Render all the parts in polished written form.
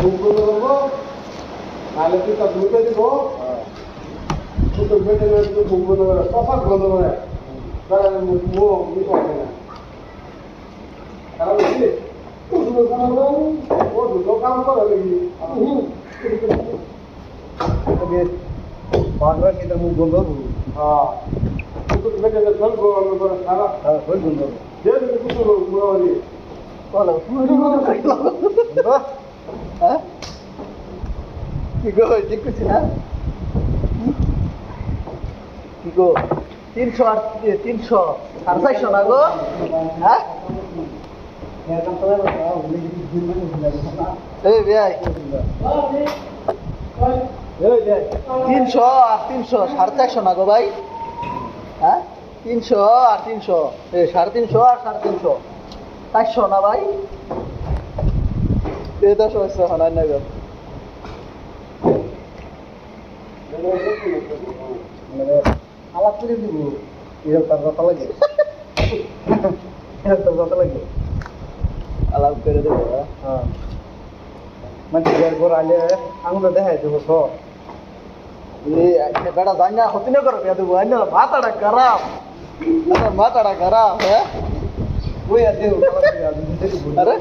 মুখ বন্ধ করবো, নাহলে তুই তার মুখে দিব, বেটে মুখ বন্ধ করে সফাক বন্ধ করে মুখ মুখ হবে না। কারণ কি ও দুটো কাম করে দেখি মুখ বন্ধ করবো। হ্যাঁ বেটে চলবো করে সারা বন্ধ যে কিছু মোটামুটি হ্যাঁ কি গো ঠিক করছি না কি গো 300 আর 300 আর 400 না গো হ্যাঁ এই ভাই 300 আর 300 450 না গো ভাই হ্যাঁ 300 আর 300 এই 350 আর 350 400 না ভাই এই 10 পয়সা হয় না গো আলাপ করে দিব এরকম তার কথা লাগে তোর কথা লাগে আলাপ করে দেবো হ্যাঁ মানে ঘর আলে আঙুলে দেখাই দেবো সব বেটা জানি না হতে না করো দেবো মাথাটা খারাপ মাথাটা খারাপ হ্যাঁ ওই আছে আরে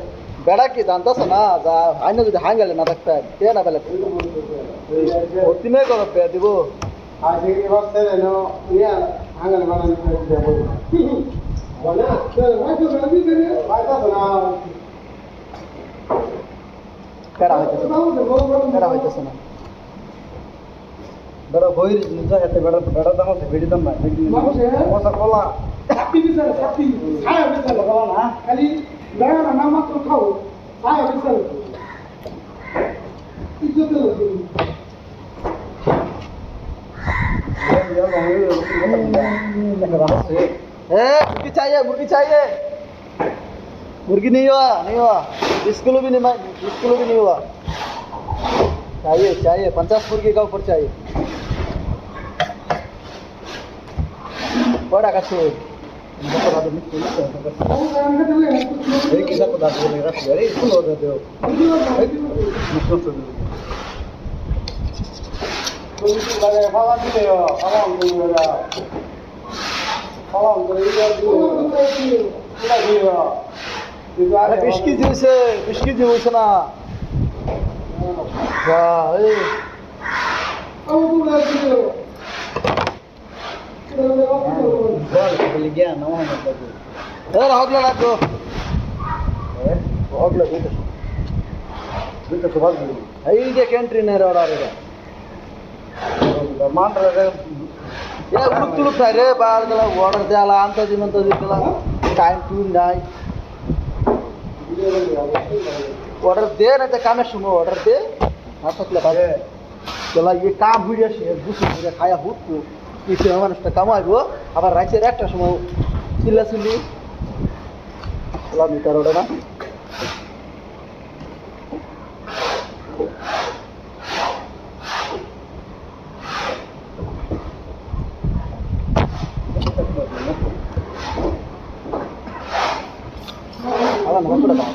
বেড়া কি জানতাছ না যা আইনা যদি হাঙ্গালে না থাকতে তে না পেলে হতে না করো পেয়ে দিব আজ এই বছর এনো ইয়া আঙালে বানানি করে দেবো বলে হয়তো রাজি করে ফায়দা না কেডা হইতেছে না বড় বইর নিজা এত বড় বড় দাম আছে বেড়ি দাম না মশা কলা ছাতি বিছাল ছাতি ছায়া বিছাল কলা না খালি দাঁড়া না মাত্র খাও ছায়া বিছাল ইজ্জত লাগে मुर्गी चाहिए मुर्गी नहीं हुआ स्कूल भी नहीं हुआ चाहिए 50 मुर्गी का ऊपर चाहिए बड़ा का छोड़ बिस्किट হইছে না এই যে ক্যান্টিনের অর্ডার এটা তুলুক নাই রে বার গেলা অর্ডার দেওয়া আনতাজি মানতাজি গেলা টাইম টু নাই অর্ডার দে না তো কামের সময় অর্ডার দে না থাকলে ভাবে গেলা ইয়ে কাম হইয়া সে বুঝে বুঝে খায়া হুটকো কিছু মানুষটা কামাইবো আবার রাইতের একটা সময় চিল্লি মিটার ওটা না আবার না করে দাও